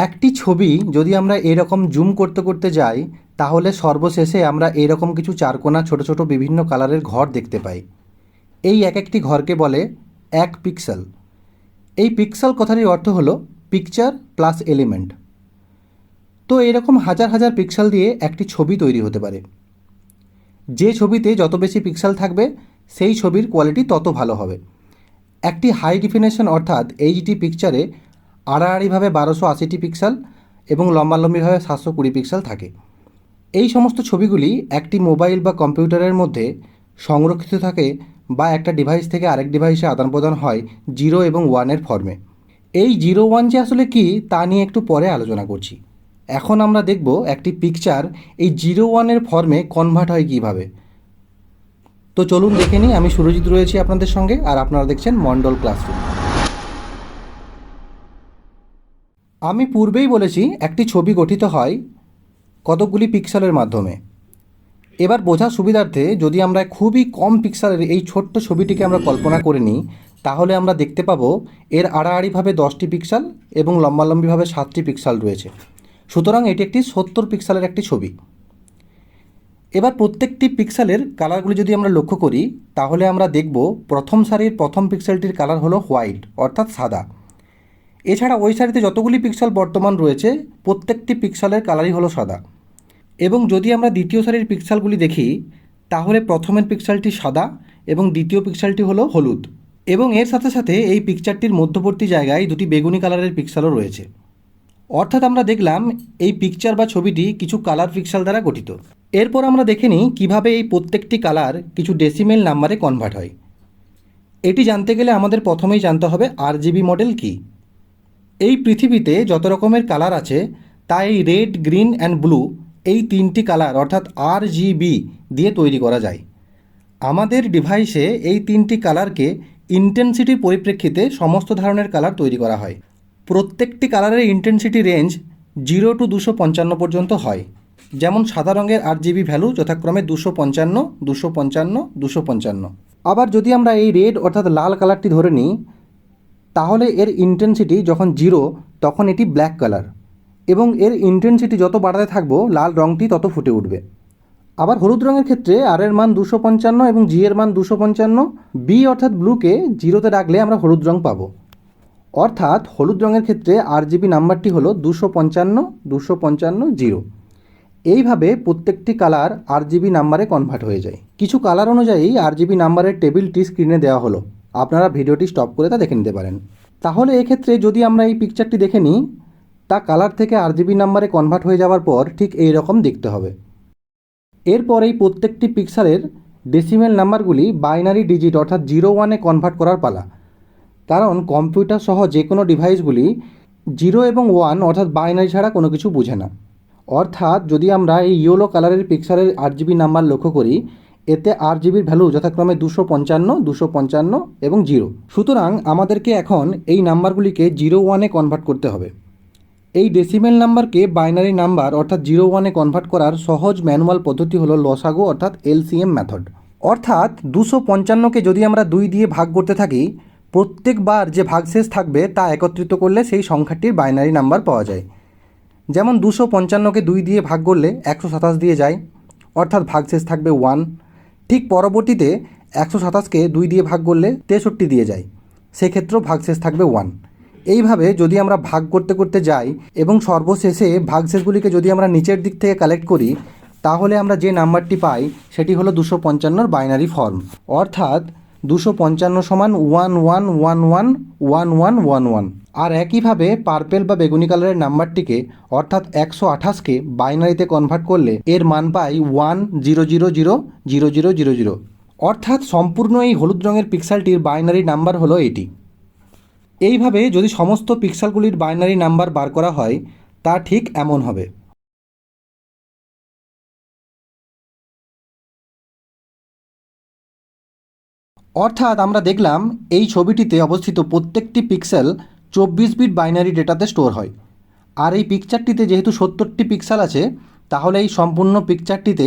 একটি ছবি যদি আমরা এরকম জুম করতে করতে যাই তাহলে সর্বশেষে আমরা এরকম কিছু চারকোনা ছোট ছোট বিভিন্ন কালারের ঘর দেখতে পাই। এই এক একটি ঘরকে বলে এক পিক্সেল। এই পিক্সেল কথাটির অর্থ হলো পিকচার প্লাস এলিমেন্ট। তো এরকম হাজার হাজার পিক্সেল দিয়ে একটি ছবি তৈরি হতে পারে। যে ছবিতে যত বেশি পিক্সেল থাকবে সেই ছবির কোয়ালিটি তত ভালো হবে। একটি হাই ডেফিনেশন অর্থাৎ এইচডি পিকচারে আড়াআড়িভাবে 1280 পিক্সেল এবং লম্বালম্বিভাবে 720 পিক্সেল থাকে। এই সমস্ত ছবিগুলি একটি মোবাইল বা কম্পিউটারের মধ্যে সংরক্ষিত থাকে বা একটা ডিভাইস থেকে আরেক ডিভাইসে আদান প্রদান হয় 0 এবং 1-এর ফর্মে। এই 0-1 যে আসলে কি তা নিয়ে একটু পরে আলোচনা করছি। এখন আমরা দেখব একটি পিকচার এই 0-1-এর ফর্মে কনভার্ট হয় কীভাবে। তো চলুন দেখে নিই। আমি সুরজিৎ রয়েছি আপনাদের সঙ্গে, আর আপনারা দেখছেন মণ্ডল ক্লাসরুম। আমি পূর্বেই বলেছি একটি ছবি গঠিত হয় কতকগুলি পিক্সেলের মাধ্যমে। এবার বোঝার সুবিধার্থে যদি আমরা খুবই কম পিক্সেলের এই ছোট্ট ছবিটিকে আমরা কল্পনা করে নিই তাহলে আমরা দেখতে পাবো এর আড়াআড়িভাবে 10টি পিক্সেল এবং লম্বালম্বিভাবে 7টি পিক্সেল রয়েছে। সুতরাং এটি একটি 70 পিক্সেলের একটি ছবি। এবার প্রত্যেকটি পিক্সেলের কালারগুলি যদি আমরা লক্ষ্য করি তাহলে আমরা দেখব প্রথম সারির প্রথম পিক্সেলটির কালার হলো হোয়াইট অর্থাৎ সাদা। এছাড়া ওই সারিতে যতগুলি পিক্সেল বর্তমান রয়েছে প্রত্যেকটি পিক্সেলের কালারই হলো সাদা। এবং যদি আমরা দ্বিতীয় সারির পিক্সেলগুলি দেখি তাহলে প্রথমের পিক্সেলটি সাদা এবং দ্বিতীয় পিক্সেলটি হলো হলুদ। এবং এর সাথে সাথে এই পিকচারটির মধ্যবর্তী জায়গায় দুটি বেগুনি কালারের পিক্সেলও রয়েছে। অর্থাৎ আমরা দেখলাম এই পিকচার বা ছবিটি কিছু কালার পিক্সেল দ্বারা গঠিত। এরপর আমরা দেখে নিই কীভাবে এই প্রত্যেকটি কালার কিছু ডেসিমেল নাম্বারে কনভার্ট হয়। এটি জানতে গেলে আমাদের প্রথমেই জানতে হবে আরজিবি মডেল কী। এই পৃথিবীতে যত রকমের কালার আছে তা এই রেড, গ্রিন অ্যান্ড ব্লু এই তিনটি কালার অর্থাৎ আরজিবি দিয়ে তৈরি করা যায়। আমাদের ডিভাইসে এই তিনটি কালারকে ইন্টেন্সিটির পরিপ্রেক্ষিতে সমস্ত ধরনের কালার তৈরি করা হয়। প্রত্যেকটি কালারের ইন্টেন্সিটি রেঞ্জ 0 to 255 পর্যন্ত হয়। যেমন সাদা রঙের আরজিবি ভ্যালু যথাক্রমে 255, 255, 255। আবার যদি আমরা এই রেড অর্থাৎ লাল কালারটি ধরে নিই তাহলে এর ইন্টেন্সিটি যখন 0 তখন এটি ব্ল্যাক কালার, এবং এর ইন্টেন্সিটি যত বাড়াতে থাকবো লাল রঙটি তত ফুটে উঠবে। আবার হলুদ রঙের ক্ষেত্রে আর এর মান 255 এবং জি এর মান 255। বি অর্থাৎ ব্লুকে 0-তে রাখলে আমরা হলুদ রঙ পাবো। অর্থাৎ হলুদ রঙের ক্ষেত্রে আরজিবি নাম্বারটি হলো 255, 255, 0। এইভাবে প্রত্যেকটি কালার আরজিবি নাম্বারে কনভার্ট হয়ে যায়। কিছু কালার অনুযায়ী আরজিবি নাম্বারের টেবিলটি স্ক্রিনে দেওয়া হলো, আপনারা ভিডিওটি স্টপ করে তা দেখে নিতে পারেন। তাহলে এক্ষেত্রে যদি আমরা এই পিকচারটি দেখে নিই তা কালার থেকে আরজিবি নাম্বারে কনভার্ট হয়ে যাওয়ার পর ঠিক এই রকম দেখতে হবে। এরপর এই প্রত্যেকটি পিক্সেলের ডেসিমেল নাম্বারগুলি বাইনারি ডিজিট অর্থাৎ 0-1-এ কনভার্ট করার পালা। কারণ কম্পিউটার সহ যে কোনো ডিভাইসগুলি 0 এবং 1 অর্থাৎ বাইনারি ছাড়া কোনো কিছু বোঝে না। অর্থাৎ যদি আমরা এই ইয়েলো কালারের পিক্সেলের আরজিবি নাম্বার লক্ষ্য করি এতে আরজিবির ভ্যালু যথাক্রমে 255, 255 এবং 0। সুতরাং আমাদেরকে এখন এই নাম্বারগুলিকে 0-1-এ কনভার্ট করতে হবে। এই ডেসিমেল নাম্বারকে বাইনারি নাম্বার অর্থাৎ 0-1-এ কনভার্ট করার সহজ ম্যানুয়াল পদ্ধতি হলো লসাগু অর্থাৎ এলসিএম মেথড। অর্থাৎ 255কে যদি আমরা 2 দিয়ে ভাগ করতে থাকি প্রত্যেকবার যে ভাগশেষ থাকবে তা একত্রিত করলে সেই সংখ্যাটির বাইনারি নাম্বার পাওয়া যায়। যেমন 255কে 2 দিয়ে ভাগ করলে 127 দিয়ে যায়, অর্থাৎ ভাগশেষ থাকবে 1। ঠিক পরবর্তীতে 127কে 2 দিয়ে ভাগ করলে 63 দিয়ে যায়, সেক্ষেত্রেও ভাগশেষ থাকবে 1। এইভাবে যদি আমরা ভাগ করতে করতে যাই এবং সর্বশেষে ভাগশেষগুলিকে যদি আমরা নিচের দিক থেকে কালেক্ট করি তাহলে আমরা যে নাম্বারটি পাই সেটি হলো 255-র বাইনারি ফর্ম। অর্থাৎ 255 সমান 11111111। আর একইভাবে পার্পেল বা বেগুনি কালারের নাম্বারটিকে অর্থাৎ 128কে বাইনারিতে কনভার্ট করলে এর মান পাই 10000000। অর্থাৎ সম্পূর্ণ এই হলুদ রঙের পিক্সেলটির বাইনারি নাম্বার হলো এটি। এইভাবে যদি সমস্ত পিক্সেলগুলির বাইনারি নাম্বার বার করা হয় তা ঠিক এমন হবে। অর্থাৎ আমরা দেখলাম এই ছবিটিতে অবস্থিত প্রত্যেকটি পিক্সেল 24 বিট বাইনারি ডেটাতে স্টোর হয়। আর এই পিকচারটিতে যেহেতু 70টি পিক্সেল আছে তাহলে এই সম্পূর্ণ পিকচারটিতে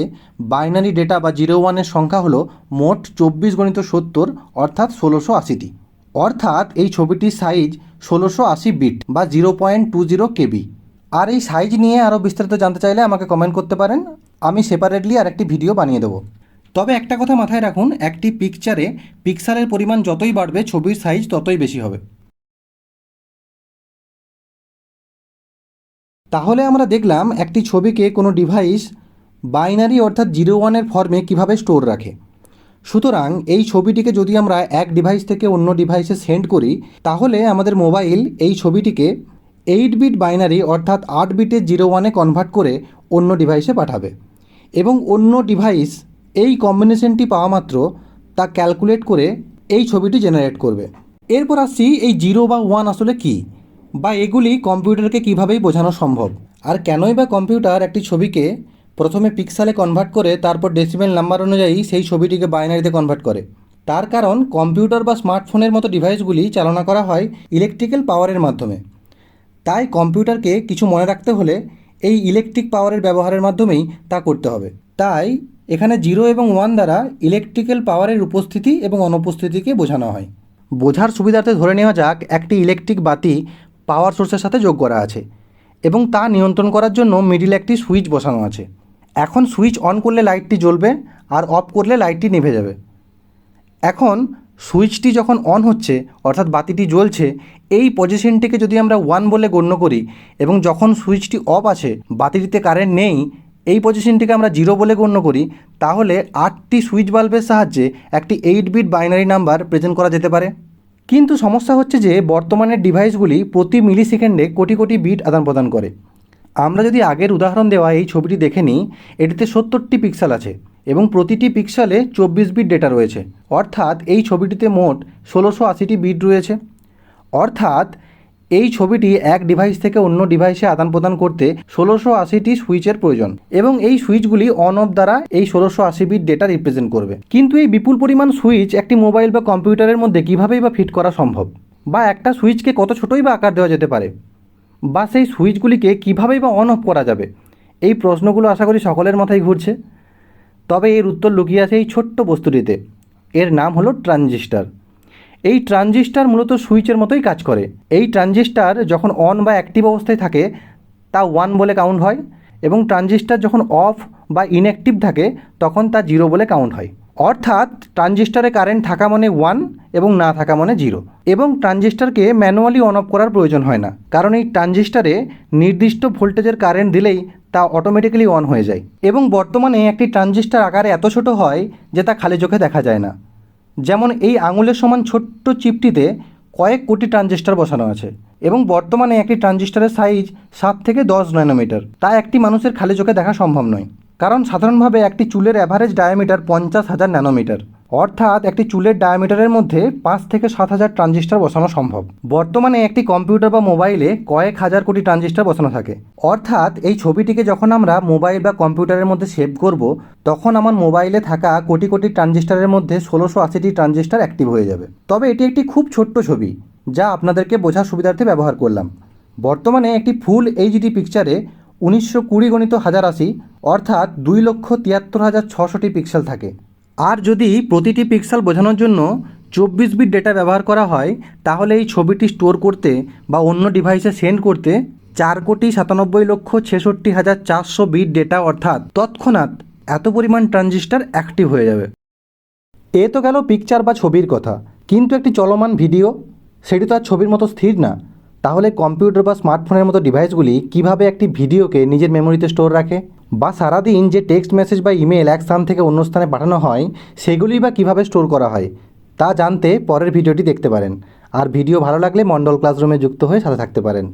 বাইনারি ডেটা বা 0-1-এর সংখ্যা হলো মোট 24 × 70 অর্থাৎ 1680টি। অর্থাৎ এই ছবিটির সাইজ 1680 বিট বা 0.20 KB। আর এই সাইজ নিয়ে আরও বিস্তারিত জানতে চাইলে আমাকে কমেন্ট করতে পারেন, আমি সেপারেটলি আর একটি ভিডিও বানিয়ে দেবো। তবে একটা কথা মাথায় রাখুন, একটি পিকচারে পিক্সেলের পরিমাণ যতই বাড়বে ছবির সাইজ ততই বেশি হবে। তাহলে আমরা দেখলাম একটি ছবিকে কোনো ডিভাইস বাইনারি অর্থাৎ 0-1 ফর্মে কিভাবে স্টোর রাখে। সুতরাং এই ছবিটিকে যদি আমরা এক ডিভাইস থেকে অন্য ডিভাইসে সেন্ড করি, তাহলে আমাদের মোবাইল এই ছবিটিকে 8 বিট বাইনারি অর্থাৎ 8 বিটে 0-1 কনভার্ট করে অন্য ডিভাইসে পাঠাবে এবং অন্য ডিভাইস এই কম্বিনেশনটি পাওয়া মাত্র তা ক্যালকুলেট করে এই ছবিটি জেনারেট করবে। এরপর আসছি এই 0 বা 1 আসলে কী, বা এগুলি কম্পিউটারকে কীভাবেই বোঝানো সম্ভব, আর কেনই বা কম্পিউটার একটি ছবিকে প্রথমে পিক্সেলে কনভার্ট করে তারপর ডেসিমেল নাম্বার অনুযায়ী সেই ছবিটিকে বাইনারিতে কনভার্ট করে। তার কারণ কম্পিউটার বা স্মার্টফোনের মতো ডিভাইসগুলি চালনা করা হয় ইলেকট্রিক্যাল পাওয়ারের মাধ্যমে। তাই কম্পিউটারকে কিছু মনে রাখতে হলে এই ইলেকট্রিক পাওয়ারের ব্যবহারের মাধ্যমেই তা করতে হবে। তাই এখানে 0 এবং 1 দ্বারা ইলেকট্রিক্যাল পাওয়ারের উপস্থিতি এবং অনুপস্থিতিকে বোঝানো হয়। বোঝার সুবিধার্থে ধরে নেওয়া যাক একটি ইলেকট্রিক বাতি পাওয়ার সোর্সের সাথে যোগ করা আছে এবং তা নিয়ন্ত্রণ করার জন্য মিডিলে একটি সুইচ বসানো আছে। এখন সুইচ অন করলে লাইটটি জ্বলবে আর অফ করলে লাইটটি নিভে যাবে। এখন সুইচটি যখন অন হচ্ছে অর্থাৎ বাতিটি জ্বলছে, এই পজিশনটিকে যদি আমরা 1 বলে গণ্য করি এবং যখন সুইচটি অফ আছে বাতিটিতে কারেন্ট নেই, এই পজিশনটিকে আমরা 0 বলে গণ্য করি, তাহলে 8টি সুইচ বাল্বের সাহায্যে একটি 8 বিট বাইনারি নাম্বার প্রেজেন্ট করা যেতে পারে। কিন্তু সমস্যা হচ্ছে যে বর্তমানের ডিভাইসগুলি প্রতি মিলি সেকেন্ডে কোটি কোটি বিট আদান প্রদান করে। আমরা যদি আগের উদাহরণ দেওয়া এই ছবিটি দেখে নিই, এটিতে 70টি পিক্সেল আছে এবং প্রতিটি পিক্সেলে 24 বিট ডেটা রয়েছে, অর্থাৎ এই ছবিটিতে মোট 1680টি বিট রয়েছে। অর্থাৎ এই ছবিটি এক ডিভাইস থেকে অন্য ডিভাইসে আদান প্রদান করতে 1680টি সুইচের প্রয়োজন এবং এই সুইচগুলি অন অফ দ্বারা এই 1680 বিট ডেটা রিপ্রেজেন্ট করবে। কিন্তু এই বিপুল পরিমাণ সুইচ একটি মোবাইল বা কম্পিউটারের মধ্যে কীভাবেই বা ফিট করা সম্ভব, বা একটা সুইচকে কত ছোটোই বা আকার দেওয়া যেতে পারে, বা সেই সুইচগুলিকে কীভাবেই বা অন অফ করা যাবে, এই প্রশ্নগুলো আশা করি সকলের মাথায় ঘুরছে। তবে এর উত্তর লুকিয়ে আছে এই ছোট্ট বস্তুটিতে। এর নাম হলো ট্রানজিস্টার। এই ট্রানজিস্টার মূলত সুইচের মতোই কাজ করে। এই ট্রানজিস্টার যখন অন বা অ্যাক্টিভ অবস্থায় থাকে তা 1 বলে কাউন্ট হয় এবং ট্রানজিস্টার যখন অফ বা ইনঅ্যাক্টিভ থাকে তখন তা 0 বলে কাউন্ট হয়। অর্থাৎ ট্রানজিস্টারে কারেন্ট থাকা মানে 1 এবং না থাকা মানে 0। এবং ট্রানজিস্টারকে ম্যানুয়ালি অন অফ করার প্রয়োজন হয় না, কারণ এই ট্রানজিস্টারে নির্দিষ্ট ভোল্টেজের কারেন্ট দিলেই তা অটোমেটিক্যালি অন হয়ে যায়। এবং বর্তমানে একটি ট্রানজিস্টার আকারে এত ছোট হয় যে তা খালি চোখে দেখা যায় না। যেমন এই আঙুলের সমান ছোট্ট চিপটিতে কয়েক কোটি ট্রানজিস্টার বসানো আছে এবং বর্তমানে একটি ট্রানজিস্টারের সাইজ 7 থেকে 10 ন্যানোমিটার। তা একটি মানুষের খালি চোখে দেখা সম্ভব নয়, কারণ সাধারণভাবে একটি চুলের অ্যাভারেজ ডায়ামিটার 50,000 ন্যানোমিটার। অর্থাৎ একটি চুলের ডায়ামিটারের মধ্যে 5 থেকে 7,000 ট্রানজিস্টার বসানো সম্ভব। বর্তমানে একটি কম্পিউটার বা মোবাইলে কয়েক হাজার কোটি ট্রানজিস্টার বসানো থাকে। অর্থাৎ এই ছবিটিকে যখন আমরা মোবাইল বা কম্পিউটারের মধ্যে সেভ করব, তখন আমার মোবাইলে থাকা কোটি কোটি ট্রানজিস্টারের মধ্যে 1680টি ট্রানজিস্টার অ্যাক্টিভ হয়ে যাবে। তবে এটি একটি খুব ছোট্ট ছবি, যা আপনাদেরকে বোঝার সুবিধার্থে ব্যবহার করলাম। বর্তমানে একটি ফুল এইচডি পিকচারে 1920 × 1080 অর্থাৎ 2,73,600টি পিক্সেল থাকে। আর যদি প্রতিটি পিক্সেল বোঝানোর জন্য 24 বিট ডেটা ব্যবহার করা হয়, তাহলে এই ছবিটি স্টোর করতে বা অন্য ডিভাইসে সেন্ড করতে 4,97,66,400 বিট ডেটা অর্থাৎ তৎক্ষণাৎ এত পরিমাণ ট্রানজিস্টার অ্যাক্টিভ হয়ে যাবে। এ তো গেল পিকচার বা ছবির কথা, কিন্তু একটি চলমান ভিডিও সেটি তো আর ছবির মতো স্থির না। তাহলে কম্পিউটার বা স্মার্টফোনের মতো ডিভাইসগুলি কিভাবে একটি ভিডিওকে নিজের মেমোরিতে স্টোর রাখে, বা সারাদিন যে টেক্সট মেসেজ বা ইমেল এক স্থান থেকে অন্য স্থানে পাঠানো হয় সেগুলি বা কিভাবে স্টোর করা হয়, তা জানতে পরের ভিডিওটি দেখতে পারেন। আর ভিডিও ভালো লাগলে মণ্ডল ক্লাসরুমে যুক্ত হয়ে সাথে থাকতে পারেন।